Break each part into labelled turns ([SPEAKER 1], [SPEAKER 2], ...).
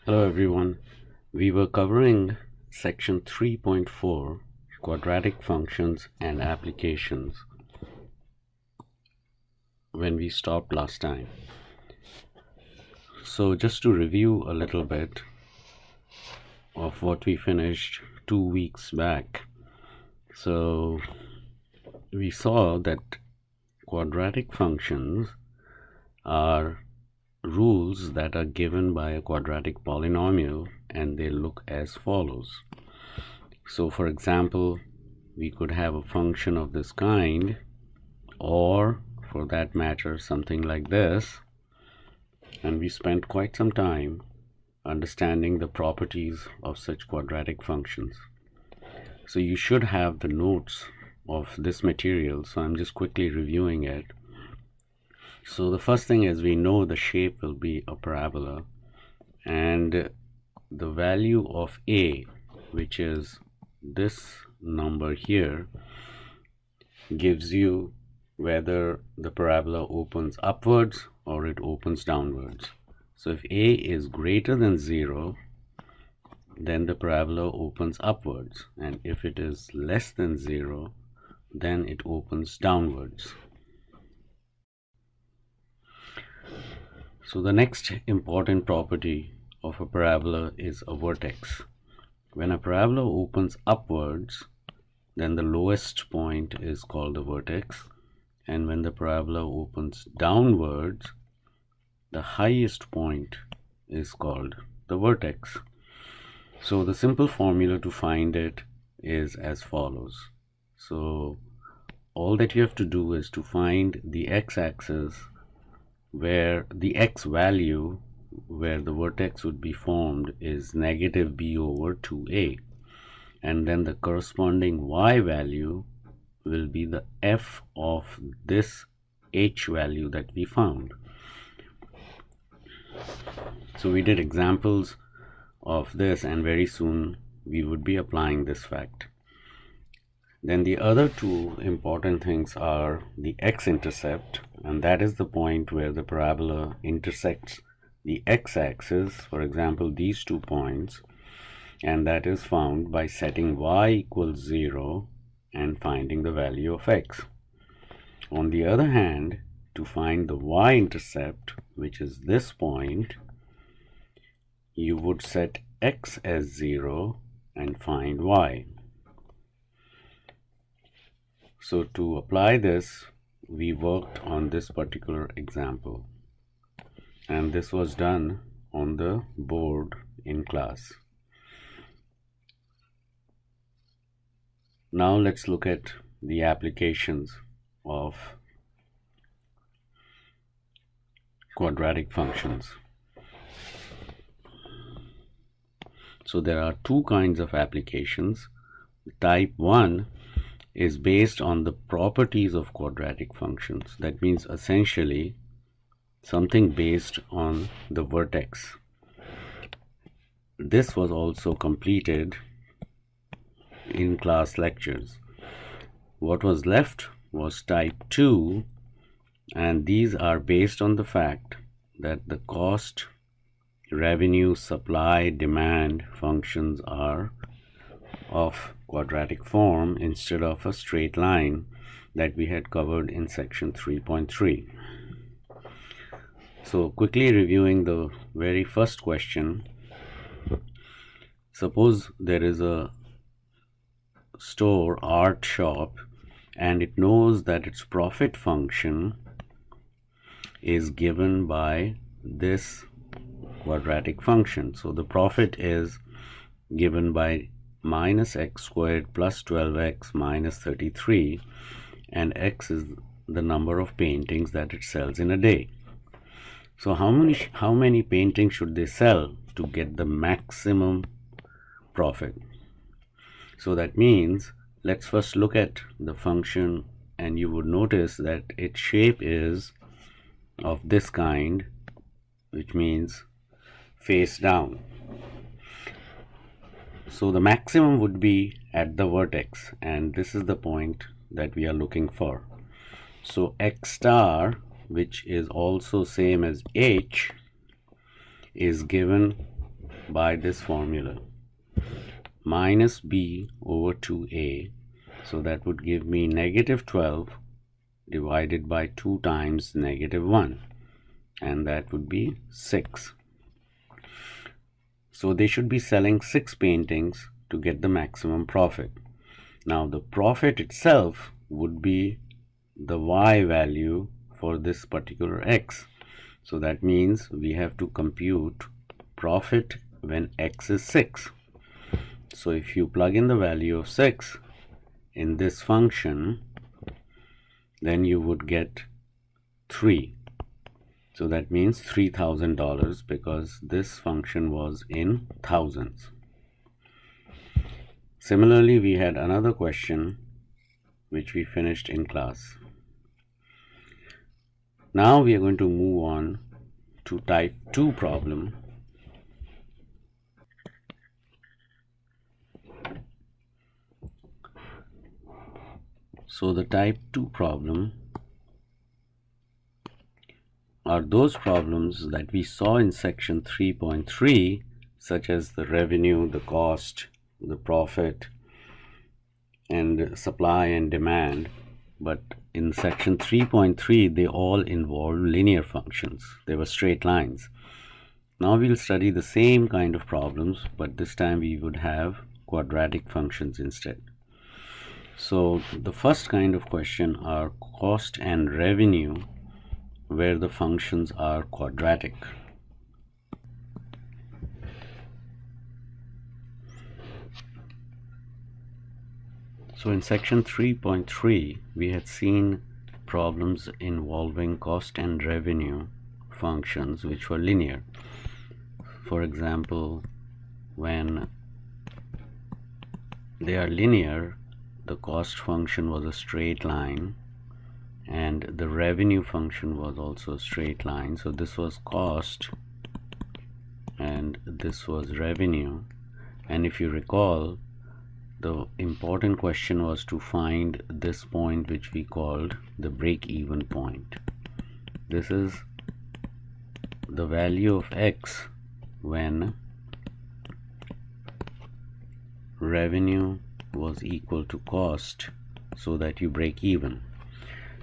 [SPEAKER 1] Hello everyone. We were covering section 3.4 quadratic functions and applications when we stopped last time. So just to review a little bit of what we finished 2 weeks back. So we saw that quadratic functions are rules that are given by a quadratic polynomial, and they look as follows. So for example, we could have a function of this kind, or for that matter something like this, and we spent quite some time understanding the properties of such quadratic functions. So you should have the notes of this material, so I'm just quickly reviewing it. So the first thing is, we know the shape will be a parabola, and the value of a, which is this number here, gives you whether the parabola opens upwards or it opens downwards. So if a is greater than 0, then the parabola opens upwards, and if it is less than 0, then it opens downwards. So the next important property of a parabola is a vertex. When a parabola opens upwards, then the lowest point is called a vertex, and when the parabola opens downwards, the highest point is called the vertex. So the simple formula to find it is as follows. So all that you have to do is to find the x-axis where the x value where the vertex would be formed is negative b over 2a, and then the corresponding y value will be the f of this h value that we found. So we did examples of this, and very soon we would be applying this fact. Then the other two important things are the x-intercept, and that is the point where the parabola intersects the x-axis, for example these 2 points, and that is found by setting y equals 0 and finding the value of x. On the other hand, to find the y-intercept, which is this point, you would set x as 0 and find y. So to apply this, we worked on this particular example, and this was done on the board in class. Now let's look at the applications of quadratic functions. So there are two kinds of applications. Type 1 is based on the properties of quadratic functions. That means essentially something based on the vertex. This was also completed in class lectures. What was left was type 2, and these are based on the fact that the cost, revenue, supply, demand functions are of quadratic form instead of a straight line that we had covered in section 3.3. So quickly reviewing the very first question, suppose there is a store, art shop, and it knows that its profit function is given by this quadratic function. So the profit is given by minus x squared plus 12x minus 33, and x is the number of paintings that it sells in a day. So how many paintings should they sell to get the maximum profit? So that means let's first look at the function, and you would notice that its shape is of this kind, which means face down. So the maximum would be at the vertex, and this is the point that we are looking for. So x star, which is also same as h, is given by this formula, minus b over 2a. So that would give me negative 12 divided by 2 times negative 1, and that would be 6. So they should be selling 6 paintings to get the maximum profit. Now the profit itself would be the y value for this particular x. So that means we have to compute profit when x is 6. So if you plug in the value of 6 in this function, then you would get 3. So that means $3,000 because this function was in thousands. Similarly, we had another question which we finished in class. Now we are going to move on to type 2 problem. So the type 2 problem are those problems that we saw in section 3.3, such as the revenue, the cost, the profit, and supply and demand. But in section 3.3, they all involve linear functions. They were straight lines. Now we'll study the same kind of problems, but this time we would have quadratic functions instead. So the first kind of question are cost and revenue, where the functions are quadratic. So in section 3.3, we had seen problems involving cost and revenue functions which were linear. For example, when they are linear, the cost function was a straight line and the revenue function was also a straight line. So this was cost and this was revenue. And if you recall, the important question was to find this point which we called the break-even point. This is the value of x when revenue was equal to cost, so that you break even.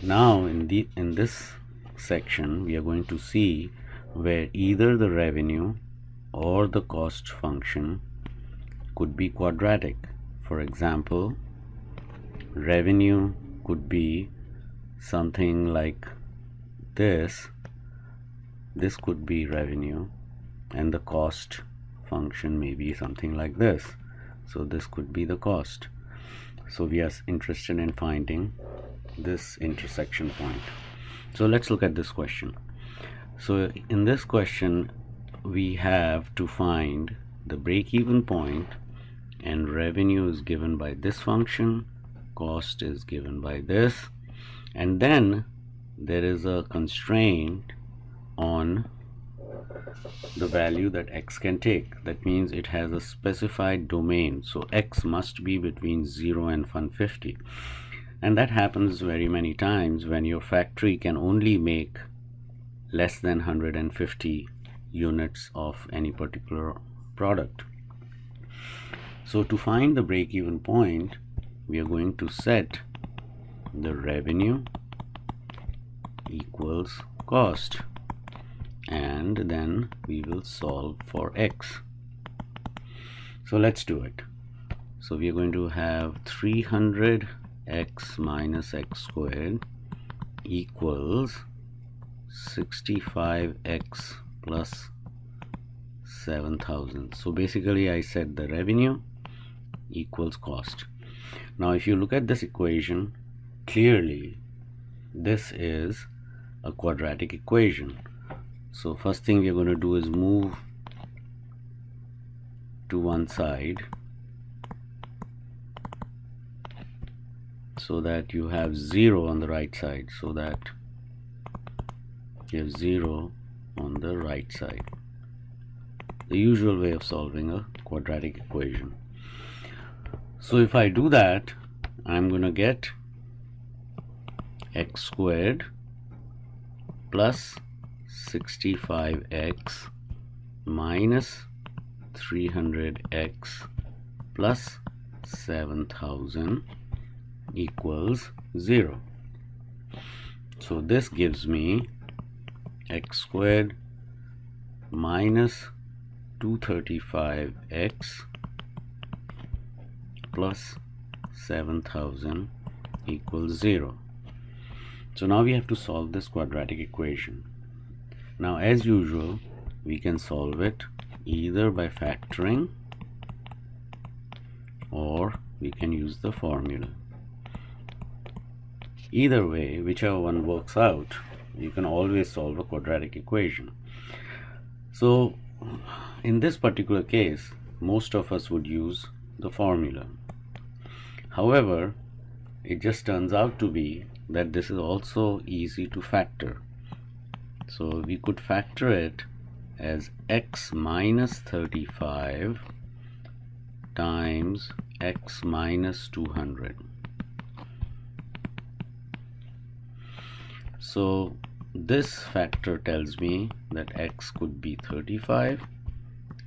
[SPEAKER 1] Now in this section we are going to see where either the revenue or the cost function could be quadratic. For example, revenue could be something like this. This could be revenue, and the cost function may be something like this. So this could be the cost. So we are interested in finding this intersection point. So let's look at this question. So in this question, we have to find the break-even point, and revenue is given by this function, cost is given by this, and then there is a constraint on the value that x can take. That means it has a specified domain. So x must be between 0 and 150. And that happens very many times when your factory can only make less than 150 units of any particular product. So to find the break-even point, we are going to set the revenue equals cost, and then we will solve for x. So let's do it. So we are going to have 300x minus x squared equals 65x plus 7,000. So basically I said the revenue equals cost. Now if you look at this equation, clearly this is a quadratic equation. So first thing we are going to do is move to one side so that you have 0 on the right side, so that you have 0 on the right side. The usual way of solving a quadratic equation. So if I do that, I'm going to get x squared plus 65x minus 300x plus 7000 equals 0. So this gives me x squared minus 235x plus 7000 equals 0. So now we have to solve this quadratic equation. Now, as usual, we can solve it either by factoring or we can use the formula. Either way, whichever one works out, you can always solve a quadratic equation. So in this particular case, most of us would use the formula. However, it just turns out to be that this is also easy to factor. So we could factor it as x minus 35 times x minus 200. So this factor tells me that x could be 35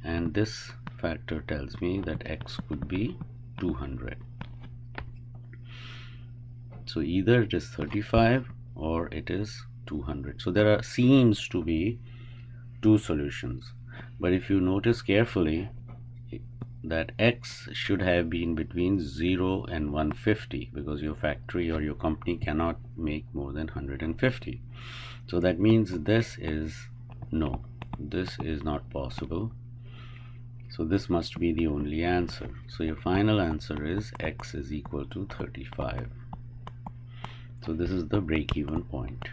[SPEAKER 1] and this factor tells me that x could be 200. So either it is 35 or it is 200. So there seems to be two solutions, but if you notice carefully that x should have been between 0 and 150 because your factory or your company cannot make more than 150. So that means this is no, this is not possible. So this must be the only answer. So your final answer is x is equal to 35. So this is the break-even point.